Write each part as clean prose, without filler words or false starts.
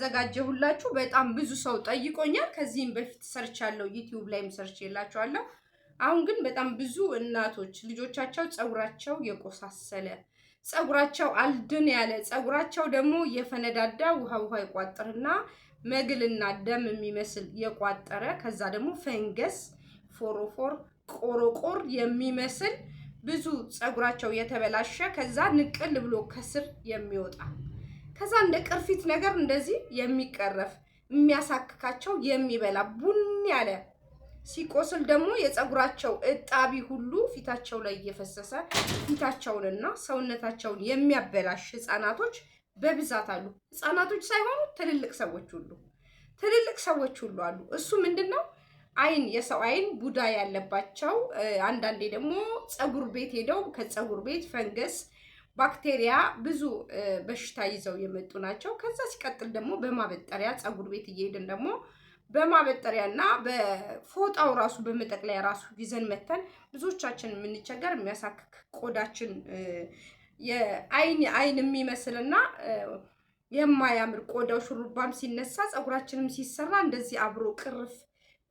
ያዘጋጀሁላችሁ በጣም ብዙ ሰው ጠይቆኛል። ከዚህም በፊት ሰርቻለሁ፣ ዩቲዩብ ላይም ሰርቼላችኋለሁ። አሁን ግን በጣም ብዙ እናቶች ልጆቻቸው ፀጉራቸው የቆሳሰለ፣ ፀጉራቸው አልድን ያለ፣ ፀጉራቸው ደግሞ የፈነዳዳ ውሃ ይቋጥርና መግልና ደም የሚመስል የቋጠረ፣ ከዛ ደግሞ ፈንገስ፣ ፎሮፎር፣ ቆሮቆር የሚመስል ብዙ ፀጉራቸው የተበላሸ፣ ከዛ ንቅል ብሎ ከስር የሚወጣ፣ ከዛ እንደ ቅርፊት ነገር እንደዚህ የሚቀረፍ የሚያሳክካቸው የሚበላ ቡን ያለ፣ ሲቆስል ደግሞ የፀጉራቸው እጣቢ ሁሉ ፊታቸው ላይ እየፈሰሰ ፊታቸውንና ሰውነታቸውን የሚያበላሽ ህፃናቶች በብዛት አሉ። ህፃናቶች ሳይሆኑ ትልልቅ ሰዎች ሁሉ አሉ። እሱ ምንድነው? አይን፣ የሰው አይን ቡዳ ያለባቸው፣ አንዳንዴ ደግሞ ፀጉር ቤት ሄደው ከፀጉር ቤት ፈንገስ፣ ባክቴሪያ ብዙ በሽታ ይዘው የመጡ ናቸው። ከዛ ሲቀጥል ደግሞ በማበጠሪያ ፀጉር ቤት እየሄድን ደግሞ በማበጠሪያና በፎጣው ራሱ በመጠቅለያ ራሱ ይዘን መተን ብዙዎቻችን የምንቸገር የሚያሳክክ ቆዳችን የአይን የሚመስልና የማያምር ቆዳው ሹሩባም ሲነሳ ፀጉራችንም ሲሰራ እንደዚህ አብሮ ቅርፍ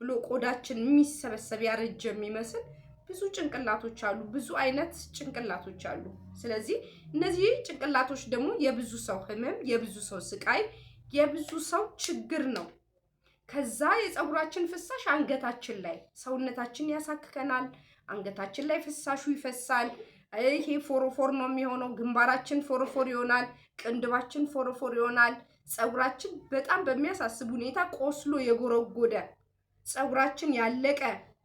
ብሎ ቆዳችን የሚሰበሰብ ያረጀ የሚመስል ብዙ ጭንቅላቶች አሉ። ብዙ አይነት ጭንቅላቶች አሉ። ስለዚህ እነዚህ ጭንቅላቶች ደግሞ የብዙ ሰው ህመም፣ የብዙ ሰው ስቃይ፣ የብዙ ሰው ችግር ነው። ከዛ የፀጉራችን ፍሳሽ አንገታችን ላይ ሰውነታችን ያሳክከናል። አንገታችን ላይ ፍሳሹ ይፈሳል። ይሄ ፎሮፎር ነው የሚሆነው። ግንባራችን ፎሮፎር ይሆናል። ቅንድባችን ፎሮፎር ይሆናል። ፀጉራችን በጣም በሚያሳስብ ሁኔታ ቆስሎ የጎረጎደ፣ ፀጉራችን ያለቀ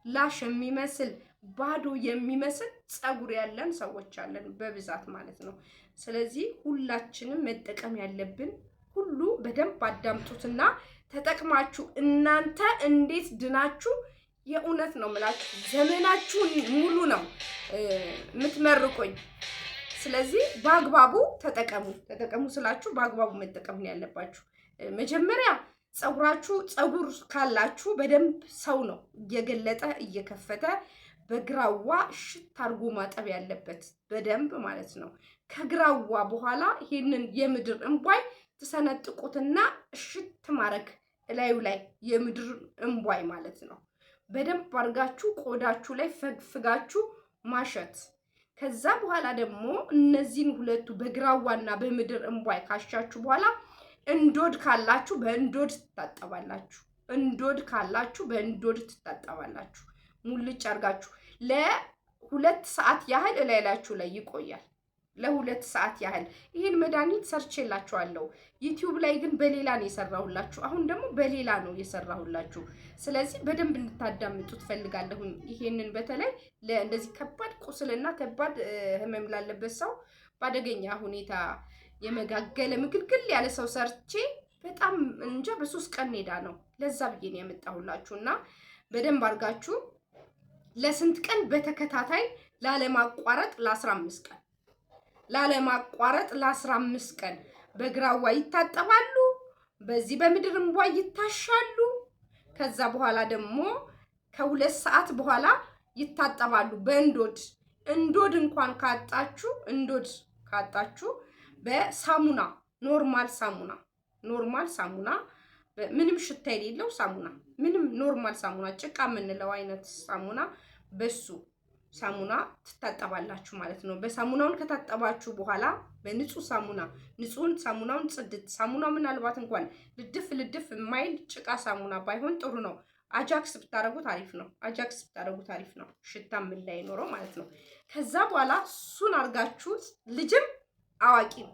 ላሽ የሚመስል ባዶ የሚመስል ፀጉር ያለን ሰዎች አለን በብዛት ማለት ነው። ስለዚህ ሁላችንም መጠቀም ያለብን ሁሉ በደንብ አዳምጡትና ተጠቅማችሁ እናንተ እንዴት ድናችሁ፣ የእውነት ነው የምላችሁ ዘመናችሁን ሙሉ ነው የምትመርቁኝ። ስለዚህ በአግባቡ ተጠቀሙ ስላችሁ በአግባቡ መጠቀም ነው ያለባችሁ። መጀመሪያ ፀጉር ካላችሁ በደንብ ሰው ነው እየገለጠ እየከፈተ በግራዋ እሽት አድርጎ ማጠብ ያለበት በደንብ ማለት ነው። ከግራዋ በኋላ ይሄንን የምድር እንቧይ ተሰነጥቁትና እሽት ማረግ እላዩ ላይ የምድር እንቧይ ማለት ነው። በደንብ አድርጋችሁ ቆዳችሁ ላይ ፈግፍጋችሁ ማሸት። ከዛ በኋላ ደግሞ እነዚህን ሁለቱ በግራዋና በምድር እንቧይ ካሻችሁ በኋላ እንዶድ ካላችሁ በእንዶድ ትታጠባላችሁ። ሙልጭ አድርጋችሁ ለ2 ሰዓት ያህል እላያችሁ ላይ ይቆያል። ለ2 ሰዓት ያህል ይሄን መድኃኒት ሰርቼላችኋለሁ። ዩቲዩብ ላይ ግን በሌላ ነው የሰራሁላችሁ። አሁን ደግሞ በሌላ ነው የሰራሁላችሁ። ስለዚህ በደንብ እንድታዳምጡ ትፈልጋለሁ። ይሄንን በተለይ ለእንደዚህ ከባድ ቁስልና ከባድ ህመም ላለበት ሰው ባደገኛ ሁኔታ የመጋገለ ምግልግል ያለ ሰው ሰርቼ በጣም እንጃ በ3 ቀን ሄዳ ነው። ለዛ ብዬ ነው ያመጣሁላችሁና በደንብ አድርጋችሁ ለስንት ቀን በተከታታይ ላለማቋረጥ ለ15 ቀን በግራዋ ይታጠባሉ። በዚህ በምድር እንቧይ ይታሻሉ። ከዛ በኋላ ደግሞ ከ2 ሰዓት በኋላ ይታጠባሉ እንዶድ እንኳን ካጣችሁ በሳሙና ኖርማል ሳሙና ምንም ሽታ የሌለው ሳሙና፣ ምንም ኖርማል ሳሙና ጭቃ የምንለው አይነት ሳሙና፣ በሱ ሳሙና ትታጠባላችሁ ማለት ነው። በሳሙናውን ከታጠባችሁ በኋላ በንጹህ ሳሙናውን ጽድት ሳሙናው ምናልባት እንኳን ልድፍ የማይል ጭቃ ሳሙና ባይሆን ጥሩ ነው። አጃክስ ብታረጉት አሪፍ ነው። ሽታ ምን ላይ ኖረው ማለት ነው። ከዛ በኋላ እሱን አርጋችሁት ልጅም አዋቂም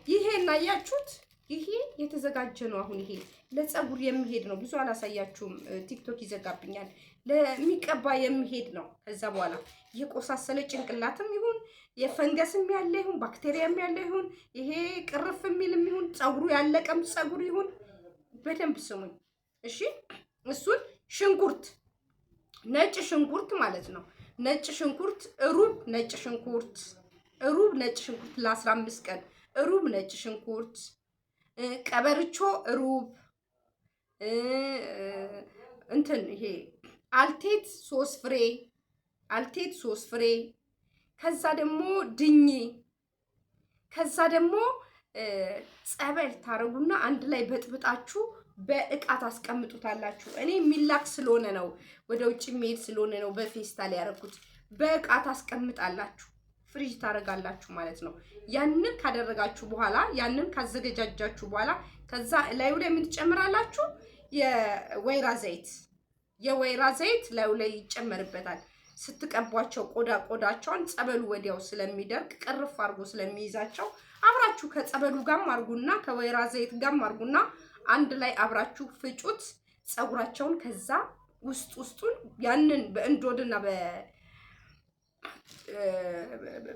ይሄ እናያችሁት ይሄ የተዘጋጀ ነው። አሁን ይሄ ለፀጉር የሚሄድ ነው። ብዙ አላሳያችሁም፣ ቲክቶክ ይዘጋብኛል። ለሚቀባ የሚሄድ ነው። ከዛ በኋላ የቆሳሰለ ጭንቅላትም ይሁን የፈንገስም ያለ ይሁን ባክቴሪያም ያለ ይሁን ይሄ ቅርፍ የሚልም ይሁን ፀጉሩ ያለቀም ፀጉር ይሁን በደንብ ስሙኝ እሺ። እሱን ነጭ ሽንኩርት ማለት ነው። ሩብ ነጭ ሽንኩርት ለ15 ቀን ሩብ ነጭ ሽንኩርት፣ ቀበርቾ ሩብ፣ ይሄ አልቴት 3 ፍሬ፣ ከዛ ደግሞ ድኝ፣ ከዛ ደግሞ ጸበል ታረጉና አንድ ላይ በጥብጣችሁ በእቃ ታስቀምጡታላችሁ። እኔ የሚላክ ስለሆነ ነው፣ ወደ ውጭ የሚሄድ ስለሆነ ነው በፌስታል ያደረኩት። በእቃ ታስቀምጣላችሁ፣ ፍሪጅ ታደርጋላችሁ ማለት ነው። ያንን ካደረጋችሁ በኋላ ያንን ካዘገጃጃችሁ በኋላ ከዛ ላዩ ላይ ምን ትጨምራላችሁ? የወይራ ዘይት ላዩ ላይ ይጨመርበታል። ስትቀቧቸው ቆዳቸውን ጸበሉ ወዲያው ስለሚደርቅ ቅርፍ አድርጎ ስለሚይዛቸው አብራችሁ ከጸበሉ ጋር አርጉና ከወይራ ዘይት ጋር አርጉና አንድ ላይ አብራችሁ ፍጩት ጸጉራቸውን። ከዛ ውስጡን ያንን በእንዶድና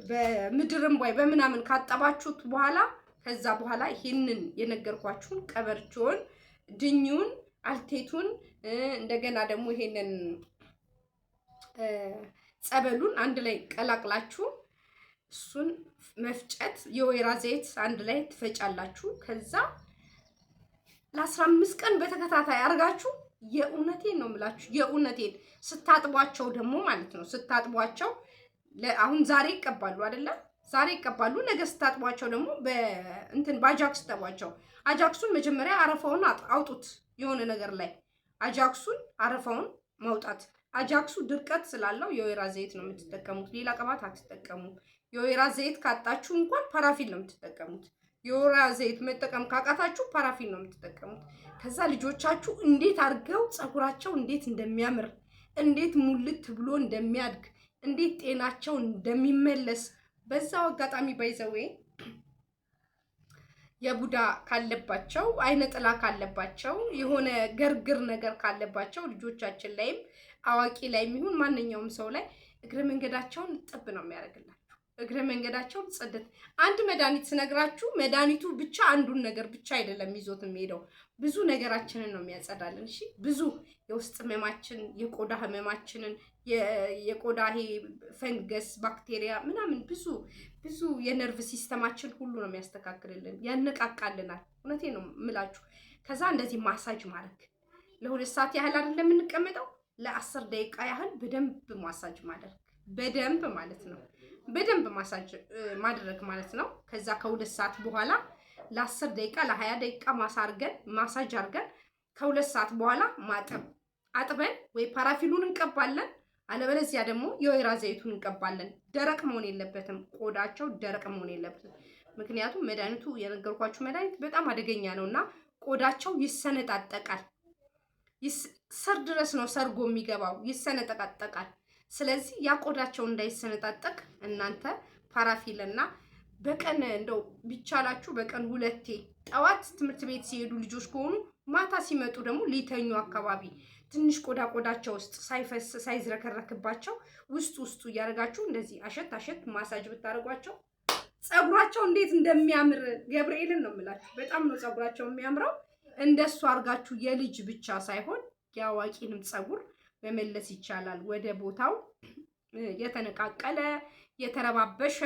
በምድርም ወይ በምናምን ካጠባችሁት በኋላ ከዛ በኋላ ይሄንን የነገርኳችሁን ቀበርቾን፣ ድኙን፣ አልቴቱን እንደገና ደግሞ ይሄንን ጸበሉን አንድ ላይ ቀላቅላችሁ እሱን መፍጨት፣ የወይራ ዘይት አንድ ላይ ትፈጫላችሁ። ከዛ ለ15 ቀን በተከታታይ አርጋችሁ የእውነቴን ነው የምላችሁ፣ የእውነቴን ስታጥቧቸው ደግሞ ማለት ነው ስታጥቧቸው አሁን ዛሬ ይቀባሉ አይደለም? ዛሬ ይቀባሉ። ነገ ስታጥቧቸው ደግሞ በእንትን ባጃክስ ተቧቸው። አጃክሱን መጀመሪያ አረፋውን አውጡት። የሆነ ነገር ላይ አጃክሱን አረፋውን ማውጣት። አጃክሱ ድርቀት ስላለው የወይራ ዘይት ነው የምትጠቀሙት። ሌላ ቅባት አትጠቀሙ። የወይራ ዘይት ካጣችሁ እንኳን ፓራፊን ነው የምትጠቀሙት። የወይራ ዘይት መጠቀም ካቃታችሁ ፓራፊን ነው የምትጠቀሙት። ከዛ ልጆቻችሁ እንዴት አድርገው ፀጉራቸው እንዴት እንደሚያምር እንዴት ሙልት ብሎ እንደሚያድግ እንዴት ጤናቸው እንደሚመለስ በዛው አጋጣሚ ባይዘዌ የቡዳ ካለባቸው አይነ ጥላ ካለባቸው የሆነ ገርግር ነገር ካለባቸው ልጆቻችን ላይም አዋቂ ላይ የሚሆን ማንኛውም ሰው ላይ እግረ መንገዳቸውን ጥብ ነው የሚያደርግላችሁ። እግረ መንገዳቸውን ጽድት። አንድ መድኃኒት ስነግራችሁ መድኃኒቱ ብቻ አንዱን ነገር ብቻ አይደለም ይዞት የሚሄደው፣ ብዙ ነገራችንን ነው የሚያጸዳልን። እሺ ብዙ የውስጥ ህመማችን፣ የቆዳ ህመማችንን፣ የቆዳ ይሄ ፈንገስ፣ ባክቴሪያ ምናምን ብዙ የነርቭ ሲስተማችን ሁሉ ነው የሚያስተካክልልን፣ ያነቃቃልናል። እውነቴን ነው የምላችሁ። ከዛ እንደዚህ ማሳጅ ማድረግ ለ2 ሰዓት ያህል አይደለም የምንቀመጠው፣ ለ10 ደቂቃ ያህል በደንብ ማሳጅ ማድረግ፣ በደንብ ማለት ነው በደንብ ማሳጅ ማድረግ ማለት ነው። ከዛ ከ2 ሰዓት በኋላ ለ10 ደቂቃ ለ20 ደቂቃ ማሳጅ አድርገን ከ2 ሰዓት በኋላ ማጠብ። አጥበን ወይ ፓራፊኑን እንቀባለን፣ አለበለዚያ ደግሞ የወይራ ዘይቱን እንቀባለን። ደረቅ መሆን የለበትም፣ ቆዳቸው ደረቅ መሆን የለበትም። ምክንያቱም መድኃኒቱ የነገርኳችሁ መድኃኒት በጣም አደገኛ ነውና ቆዳቸው ይሰነጣጠቃል። ስር ድረስ ነው ሰርጎ የሚገባው፣ ይሰነጣጠቃል። ስለዚህ ያ ቆዳቸው እንዳይሰነጣጠቅ እናንተ ፓራፊልና በቀን እንደው ቢቻላችሁ በቀን 2 ጠዋት ትምህርት ቤት ሲሄዱ ልጆች ከሆኑ ማታ ሲመጡ ደግሞ ሊተኙ አካባቢ ትንሽ ቆዳቸው ውስጥ ሳይፈስ ሳይዝረከረክባቸው ውስጡ እያደረጋችሁ እንደዚህ አሸት ማሳጅ ብታደርጓቸው ፀጉራቸው እንዴት እንደሚያምር ገብርኤልን ነው የምላችሁ። በጣም ነው ፀጉራቸው የሚያምረው። እንደሱ አድርጋችሁ የልጅ ብቻ ሳይሆን የአዋቂንም ፀጉር መመለስ ይቻላል ወደ ቦታው። የተነቃቀለ የተረባበሸ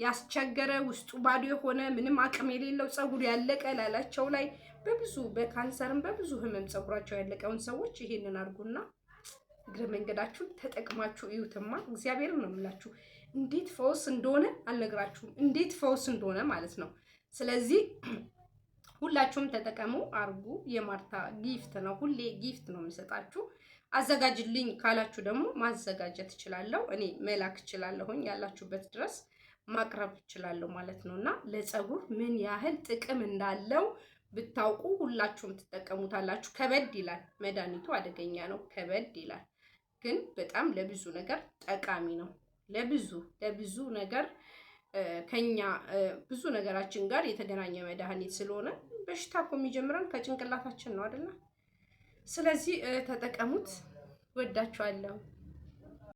ያስቸገረ ውስጡ ባዶ የሆነ ምንም አቅም የሌለው ፀጉር ያለቀ ላላቸው ላይ በብዙ በካንሰርም በብዙ ህመም ፀጉራቸው ያለቀውን ሰዎች ይሄንን አድርጉና እግረ መንገዳችሁን ተጠቅማችሁ እዩትማ። እግዚአብሔርን ነው የምላችሁ። እንዴት ፈውስ እንደሆነ አልነግራችሁም፣ እንዴት ፈውስ እንደሆነ ማለት ነው። ስለዚህ ሁላችሁም ተጠቀሙ፣ አርጉ። የማርታ ጊፍት ነው፣ ሁሌ ጊፍት ነው የምሰጣችሁ። አዘጋጅልኝ ካላችሁ ደግሞ ማዘጋጀት እችላለሁ፣ እኔ መላክ እችላለሁኝ፣ ያላችሁበት ድረስ ማቅረብ እችላለሁ ማለት ነውና ለፀጉር ምን ያህል ጥቅም እንዳለው ብታውቁ ሁላችሁም ትጠቀሙታላችሁ። ከበድ ይላል መድኃኒቱ፣ አደገኛ ነው፣ ከበድ ይላል፣ ግን በጣም ለብዙ ነገር ጠቃሚ ነው። ለብዙ ነገር ከኛ ብዙ ነገራችን ጋር የተገናኘ መድኃኒት ስለሆነ በሽታ እኮ የሚጀምረን ከጭንቅላታችን ነው አይደል? ስለዚህ ተጠቀሙት። ወዳችኋለሁ።